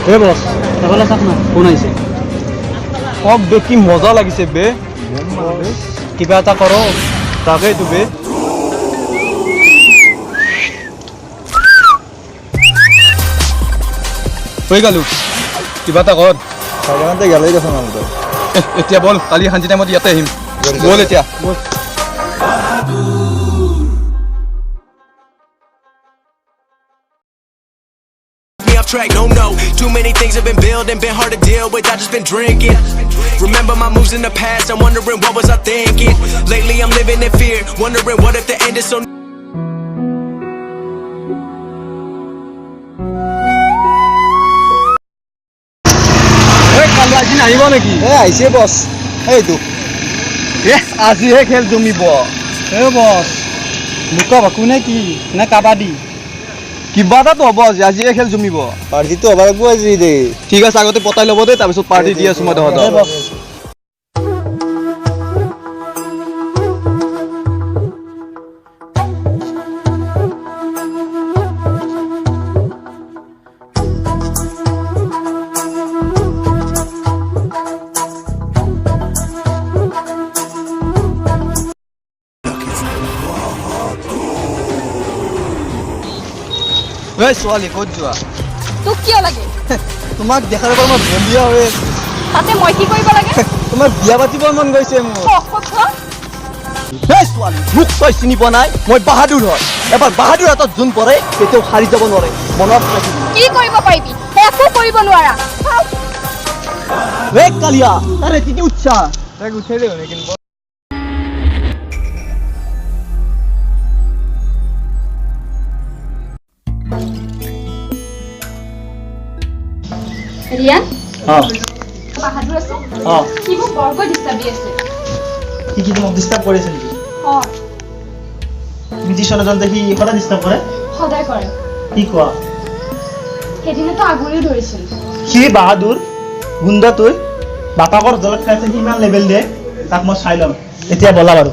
এ বস এফালে চাক না কোন আইছে ওক বে কি মজা লাগিছে বে কিবা এটা কৰো তাকেই তো বে হৈ গেল কিবা এটা কৰ সাধাৰণতে গেলেই দেখোন আমাদের এতিয়া বল কালি হাঞ্জি টাইমত ইয়াতে আহিম বল এতিয়া Track, no, too many things have been building, been hard to deal with, I just been drinking. Remember my moves in the past, I'm wondering what was I thinking. Lately I'm living in fear, wondering what if the end is so. এই কালি আজি আহিব নেকি আহিছে বস এইটো আজিহে খেল জমিব এ বস লুকা Baku নে কি না কাবাডি কিবা এটাতো হ'ব আজিহে খেল জমিব পাৰ্টিটো হ'ব লাগিব আজি দে ঠিক আছে আগতে পতাই ল'ব দে তাৰপিছত পাৰ্টি দি আছো মই তহঁতক এই ছোৱালী ক'ত যোৱা তোক কিয় লাগে তোমাক দেখাৰ পৰা মই বলিয়া হৈ আছো তাতে মই কি কৰিব লাগে তোমাৰ বিয়া পাতিব মন গৈছে মোৰ এই ছোৱালী মোক তই চিনি পোৱা নাই মই বাহাদুৰ হয় এবাৰ বাহাদুৰ হাতত যোন পৰে কেতিয়াও হাৰি যাব নোৱাৰে মনত ৰাখিবি কি কৰিব পাৰিবি একো কৰিব নোৱাৰা এই কালিয়া তাৰে কি উচ্চা তাক উঠাই দে কিন্তু ৰিয়ান হ্যাঁ বাহাদুৰ আছে হ্যাঁ কি মোক বৰকৈ ডিষ্টাৰ্ব দি আছে কি তোমাক ডিস্টাৰ্ব কৰিছে নেকি হয় তুমি টিউশনে যাওঁতে সি সদায় ডিস্টাৰ্ব কৰে সদায় কৰে কি কোৱা সেইদিনাতো আগুৰি ধৰিছিল সি বাহাদুৰ গুণ্ডা তুই বাপাকৰ জলত খাইছে সি ইমান লেভেল দিয়ে তাক মই চাই ল'ম এতিয়া বলা বাৰু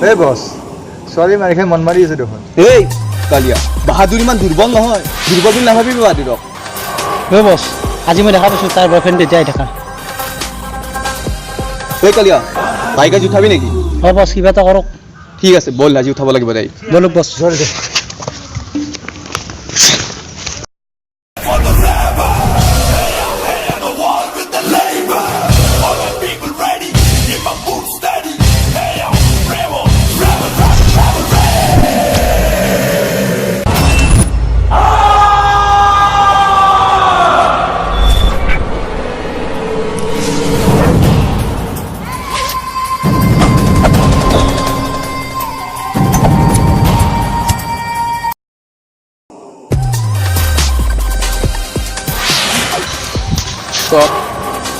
এই বস ছোৱালী মাৰি খাই মন মাৰি আছে দেখোন এই কালিয়া বাহাদুৰ ইমান দুৰ্বল নহয় দুৰ্বল বুলি নাভাবিবি বাহাদুৰক এ বস আজি মই দেখা পাইছো তাৰ বয়ফ্ৰেণ্ড তেতিয়াই দেখা এই কালিয়া তাইক আজি উঠাবি নেকি হয় বস কিবা এটা কৰক ঠিক আছে বল আজি উঠাব লাগিব তাই বলক বস জোৰে দে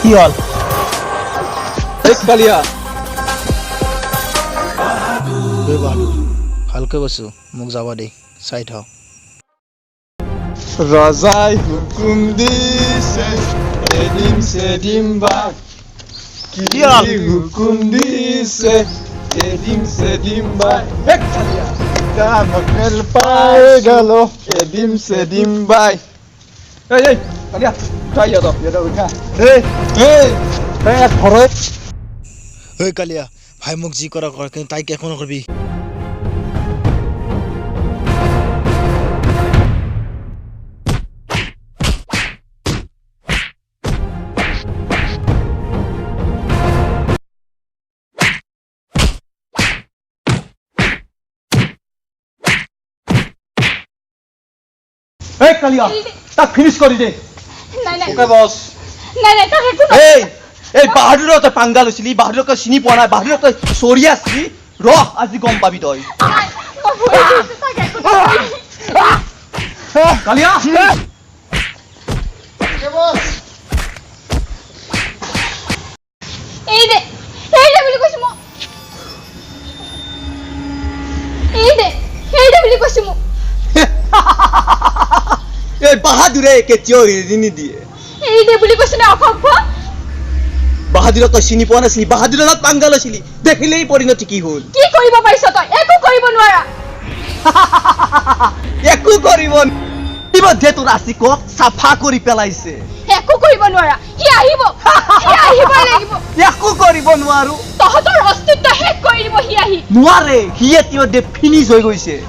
কি হল এই কালিয়া ভালকৈ কৈছো মোক যাব দে চাই থাও ৰাজাই হুকুম দিছে এদিন সেদিন বাই কি হুকুম দিছে এদিন সেদিন বাই এক কালিয়া কামকেল পাই গেল এদিন সেদিন বাই এই কালিয়া উঠা ইয়াত উঠা এই ঘৰত ঐ কালিয়া ভাই মোক যি কৰা কৰ কিন্তু তাইক একো নকৰিবি এই কালিয়া তাক ফিনিশ কৰি দে নাই নাই ওকে বস নাই নাই তাক একো এই বাহাদুৰক তই পাংগা লৈছিলি বাহাদুৰক তই চিনি পোৱা নাই বাহাদুৰক তই চৰি আছিলি ৰহ আজি গম পাবি তই কালিয়া এই দে বুলি কৈছো মই এই দে বুলি কৈছো মই এই বাহাদুৰে কেতিয়াও এৰি নিদিয়ে এই দে বুলি কৈছো না অফাফা বাহাদুৰক তই চিনি পোৱা নাছিলি বাহাদুৰৰ লগত পাংগা লৈছিলি দেখিলেই পৰিণতি কি হ'ল কি কৰিব পাৰিছ তই একো কৰিব নোৱাৰা একো কৰিব ইতিমধ্যে তোৰ আশিকক চাফা কৰি পেলাইছে একো কৰিব নোৱাৰা সি আহিবই লাগিব একো কৰিব নোৱাৰো তহঁতৰ অস্তিত্ব শেষ কৰি দিব সি আহি নোৱাৰে সি ইতিমধ্যে ফিনিছ হৈ গৈছে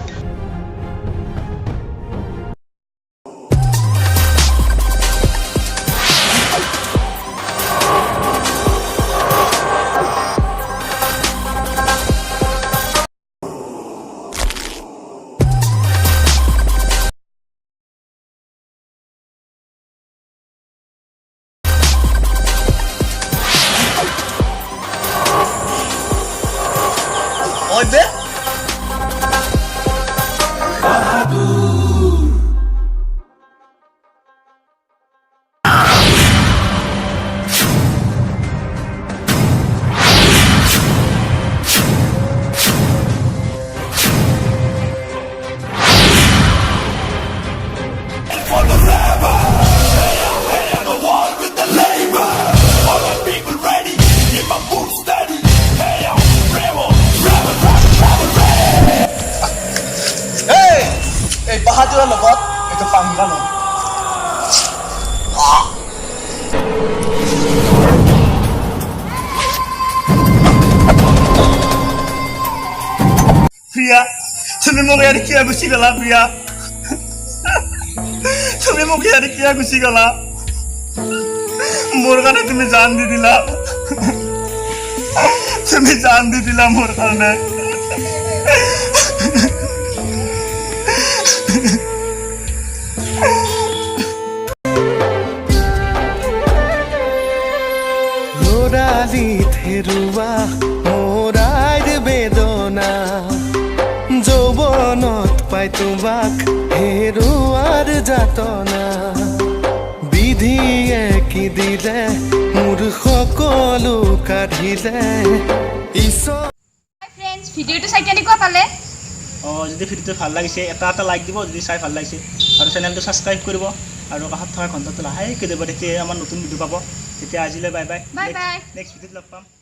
Oye, এই বাহাদুৰৰ লগত এইটো পাংগা নহয় প্ৰিয়া তুমি মোক ইয়াত কিয় গুচি গলা প্ৰিয়া তুমি মোক ইয়াত কিয় গুচি গলা মোৰ কাৰণে তুমি জান দি দিলা তুমি জান দি দিলা মোৰ কাৰণে থেৰুৱা মোৰাৰ বেদনা যৌৱনত পাই তোমাক হেৰুৱাৰ যাতনা বিধিয়ে কি দিলে মোৰ সকলো কাঢ়িলে ঈশ্বৰ ফ্ৰেণ্ডছ ভিডিঅ'টো চাই কেনেকুৱা পালে যদি ভিডিঅ'টো ভাল লাগিছে এটা লাইক দিব যদি চাই ভাল লাগিছে আৰু চেনেলটো ছাবস্ক্ৰাইব কৰিব আৰু কাষত থকা ঘণ্টাটো লাহেকৈ দিব তেতিয়া আমাৰ নতুন ভিডিঅ' পাব তেতিয়া আজিলৈ bye bye bye bye next ভিডিঅ'ত লগ পাম